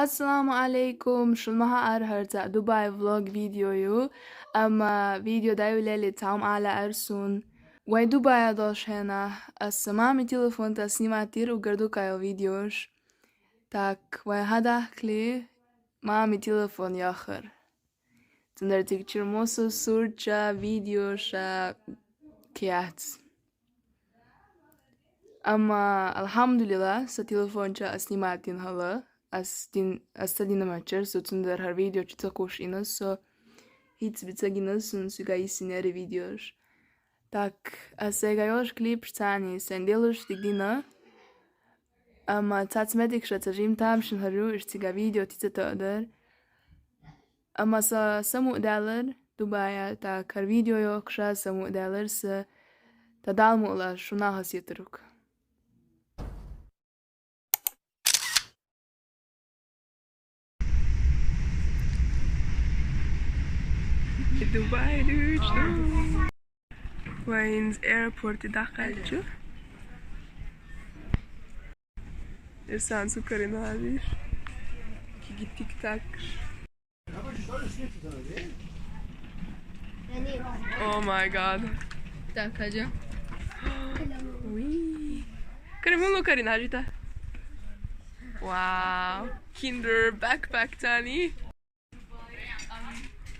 Assalamu alaikum شلمها أرهرت دبي فلوج فيديو أما فيديو دايولة لتعم على أرسون وين دبي دوش هنا السماعة تليفون تسنيماتير وقردو كايو فيديوش تاك وين هذا كلي مامي تليفون ياخر تندر تكتشر موسو صورة فيديوشا كيات أما الحمد لله ستليفون شا أسنيماتين هلا أستدين ماتشر سو تندر هر فيديو تتاكوش إنس سو هيتس بتساقينس سنسوغا يسينيري فيديوش تاك أسيغايوش كليبش تاني سنديلوش تقدينا أما تاتمتك شتجيم تامشن هرو اشتيغا فيديو تتتقدر أما سمو دالر دبي تاك هر فيديو يوكشا سمو دالر س تدالمو لا شناها سيتروك دبي دوش وين ايربورت دخلت İnsan su karını alır. Ki gittik tak. Oh my god. Tak aja. Oui. Kırmızı karını harita. Wow. Kinder backpack tani.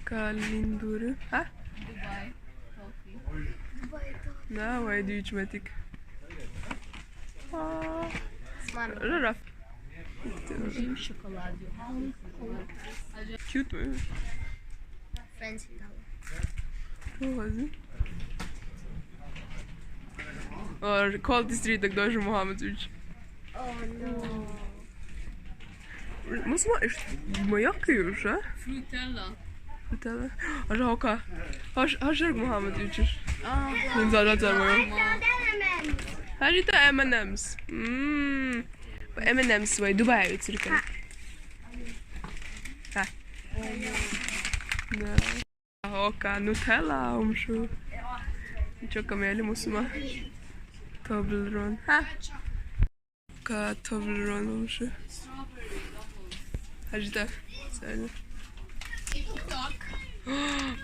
Kalinduru. Ha? Dubai. Na, vay du içmedik. Aa. Mami. Raf. Jim şokolad diyor. Cute mü? Fancy tava. Çok hazır. और Quality Street तक दोष Muhammed üç. Oh no. Nasıl mı yakıyor ha? Frutella. Frutella. Aşağı hoka. Aşağı Muhammed üçür. Ah. Ben zaten var. Harita M&M's. Bu M&M's var Dubai'ye Türkiye. Ha. Ne? Hoka Nutella olmuşu. Çok kameli musuma. Toblerone. Ha. Hoka Toblerone olmuşu. Harita. Söyle.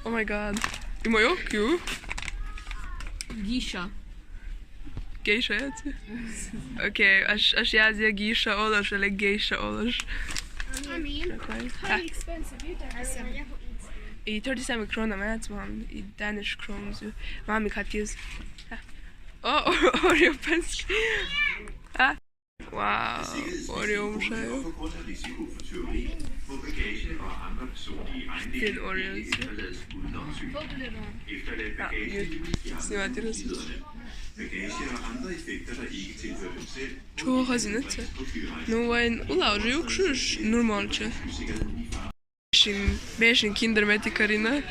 Oh my god. Ima yok ki. Geisha. Geisha yați? Okay, aș yazıya geisha olur, eller geisha olur. How expensive you don't. I 37 krona med man i Danish kroner. Mami katkis. Oh, Oreo pensk. Ha? Wow, Oreo mşay. Fin Oreos. Snimatırız. Çok hazinete. No vayn ulavru yokşuş normalce. Beşin Kinder meti Karina.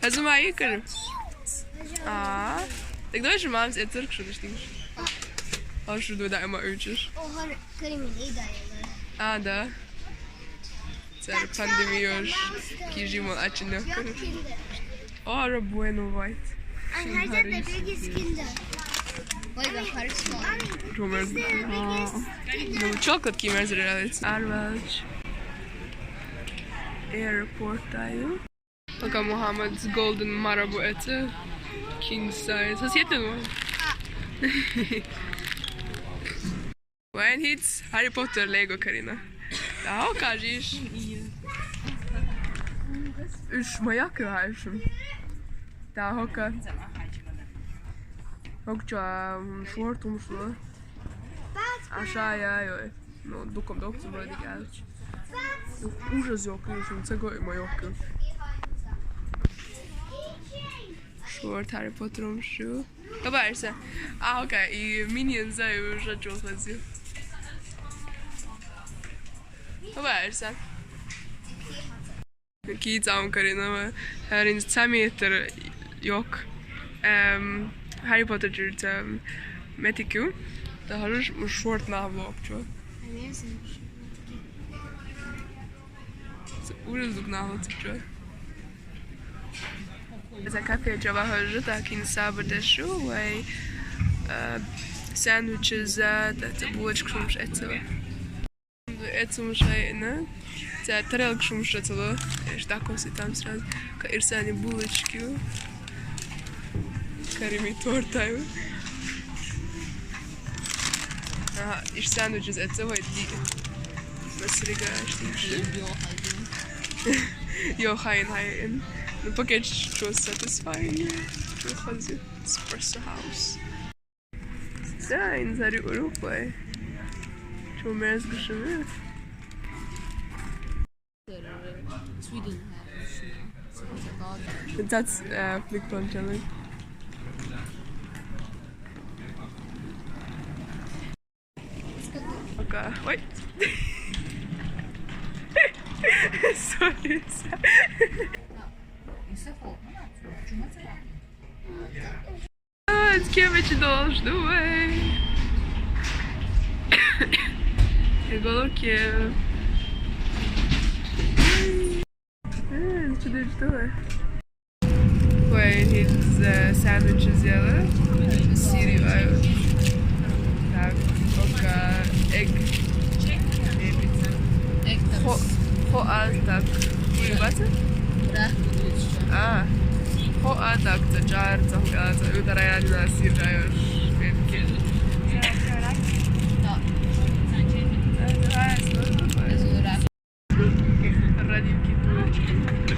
Hazır mı ayıkarım? Aa. Tak dois irmãos é turco, mas tínhamos. Acho que dá uma urges. Oha kriminida yılları. Ah, da. Sério, pandemia hoje. Que gimo açınıyor. Ora bueno white. And has the biggest Kinder. Vay be karışma. Romer. No chocolate ki merzer reality. Arvalch. Airport tayo. Baka Muhammed's golden marabu eti. King size. Has heter nu? When hits Harry Potter Lego Karina. Ja, kažeš. Už moja krašem. Da hoka. Hokça şortum şu. Aşağıya yo. No dukom doktor böyle geldi. Užas yok, şimdi cego ima yok. Short Harry Potter'um şu. Kabarsa. Ah, okay. I Minions aí eu já çok fazia. Kabarsa. Ki tam Karina ama her in 10 meter yok. Harry Potter tam Metikü. Da har du short na vlog čo. Užas duk na vlog čo. إذا كافي جواها جدا كين سابر دشو وي Sandwiches, that's a булочка шумш эцела. Эцум шайна. За тарелка шумш эцела. Штакосы там сразу. Ирсани булочки. Карими тортаю. Aha, ich sandwiches эцела ди. Насрига штиш. Jo, hein. The package was satisfying. The espresso house. Sein, sei die Uruguay. Schon mehr als geschrieben. Sweden has That's Flipphone channel. Okay, wait. Sorry. It's кемечи долж, Дубай. Голубки. Что ты что? Wait, his sandwiches yellow. Cereal. Так, oka egg. egg Так. Bugaeva? Так, це жар, це ударяє на сіраєш. Радівки,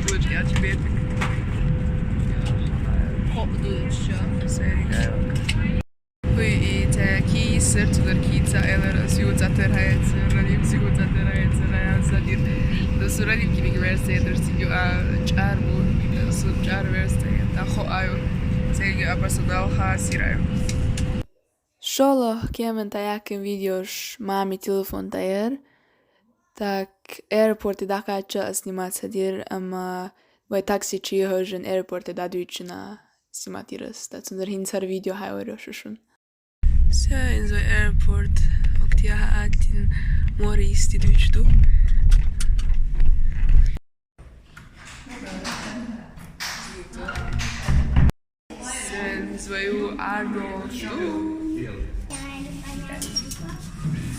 булочки, а чи бєпік? І це кій, сир, цукерки, це елерас, його затирається, радівці його затирається, задір. До сурадівки не гверсте, я дорсі його чарбу, су чарверсте, та хоаю, це його персонал ха сіраю. Шоло кемен таяким видеош мами телефон таер, так аэропорте дакача снимать садир, ама вай такси чи хожен аэропорте дадуична снимать ирас, так сундар хинсар видео хайорошушун. Все in so airport, och die har alltid Morris die Deutsch du. Sen свою Arnold.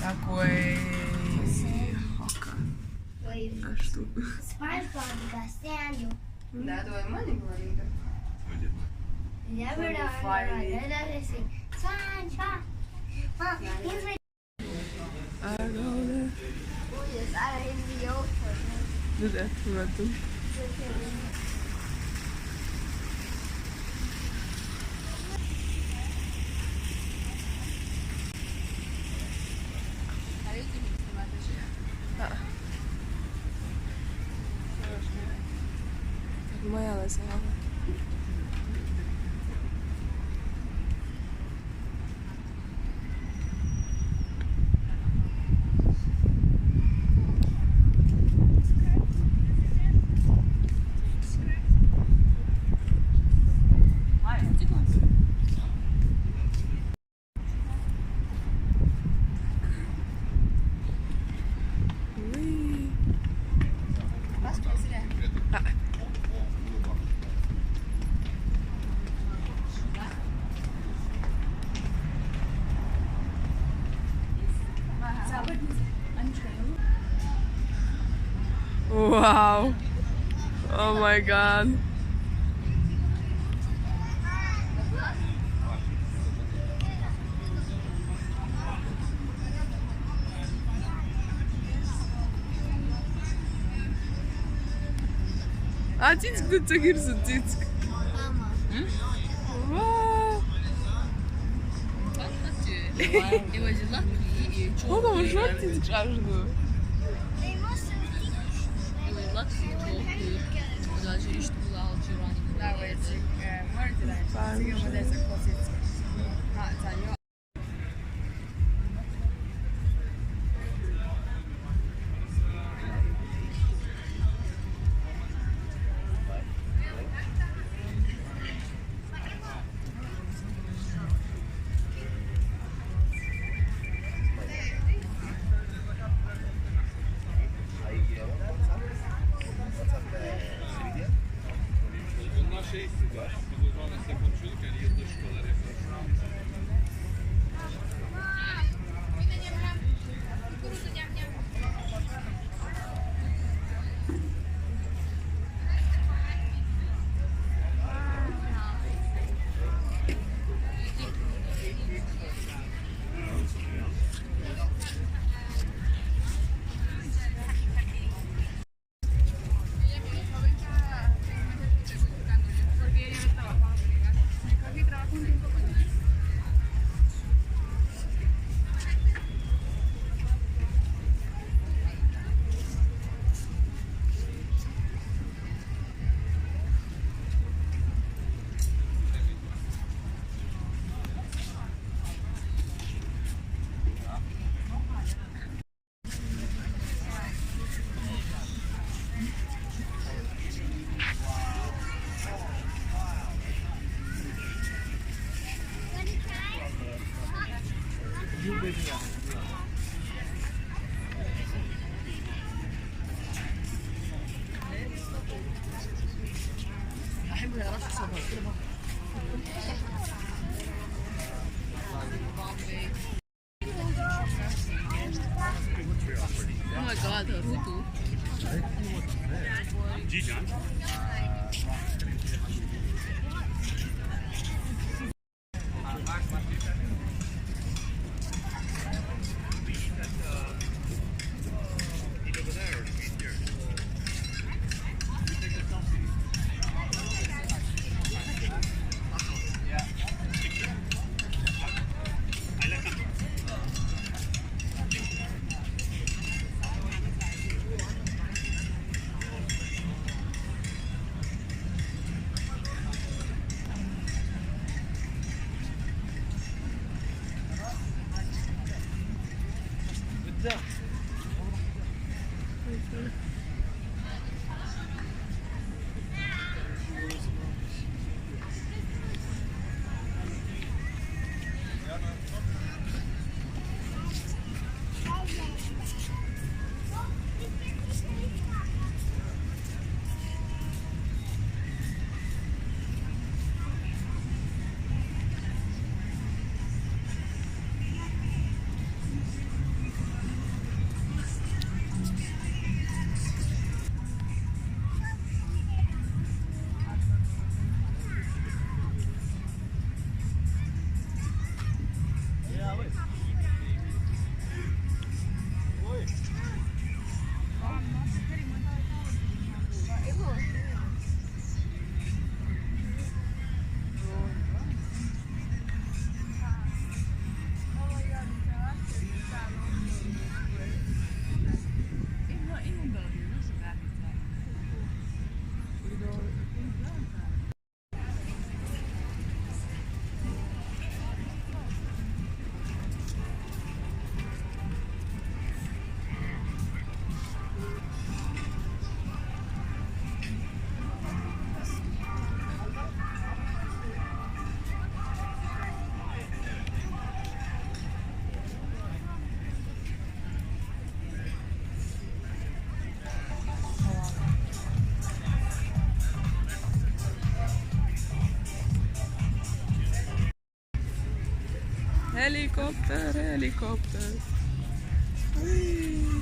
Такой хока. А что? Да, давай маленького. Я Arnold. Doe dat, doe dat doen. Moja lesa. Wow. Oh my god. А тицк тут загирсу тицк. Wow. Oğlum şu an tizk şarjlı. Oh my god, the hutu. Helikopter, helikopter. Whee.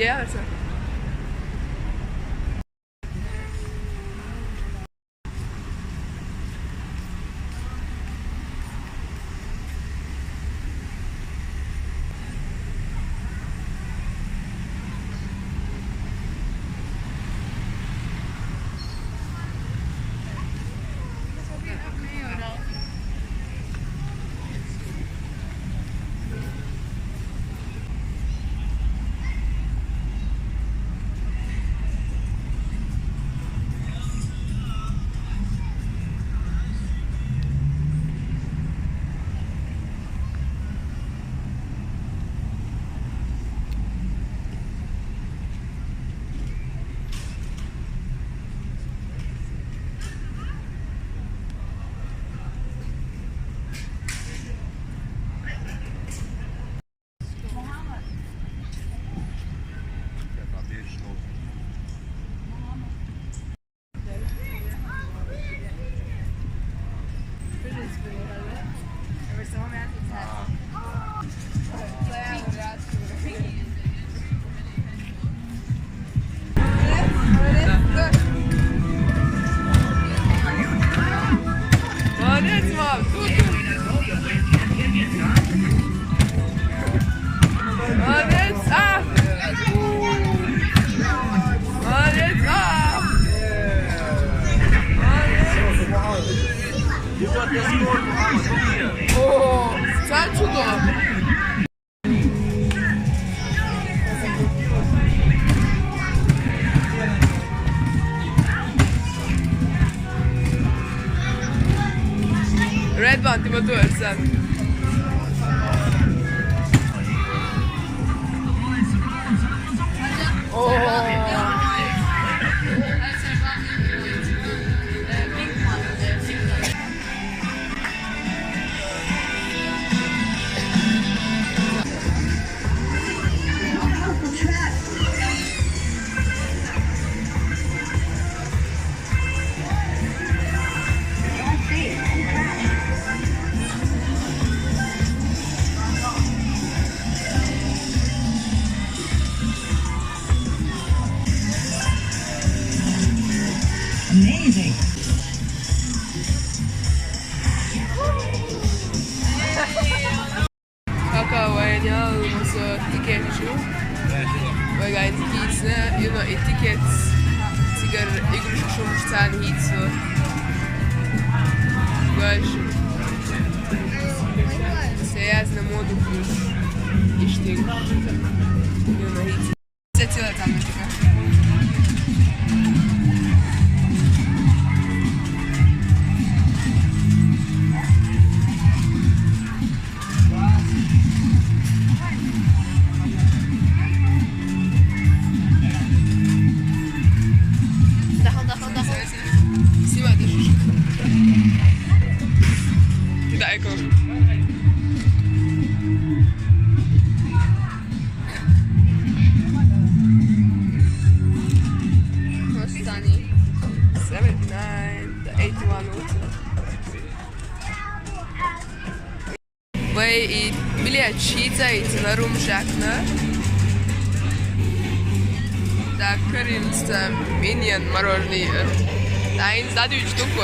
Ja, also. O, co cudo! Red Band, ima tu sad. Amazing. Kakao onze tiketju. We gaan kiezen, you know, tickets. Sigar игрушек шумштан hitso. Gash. Сейчас на моду плюс. İşte. You know, hitso. Setila tam nečega. Вы и билетчица, и ценарум жакна. Так, каринца, миньян мороженый. Да, и сдадут штуку.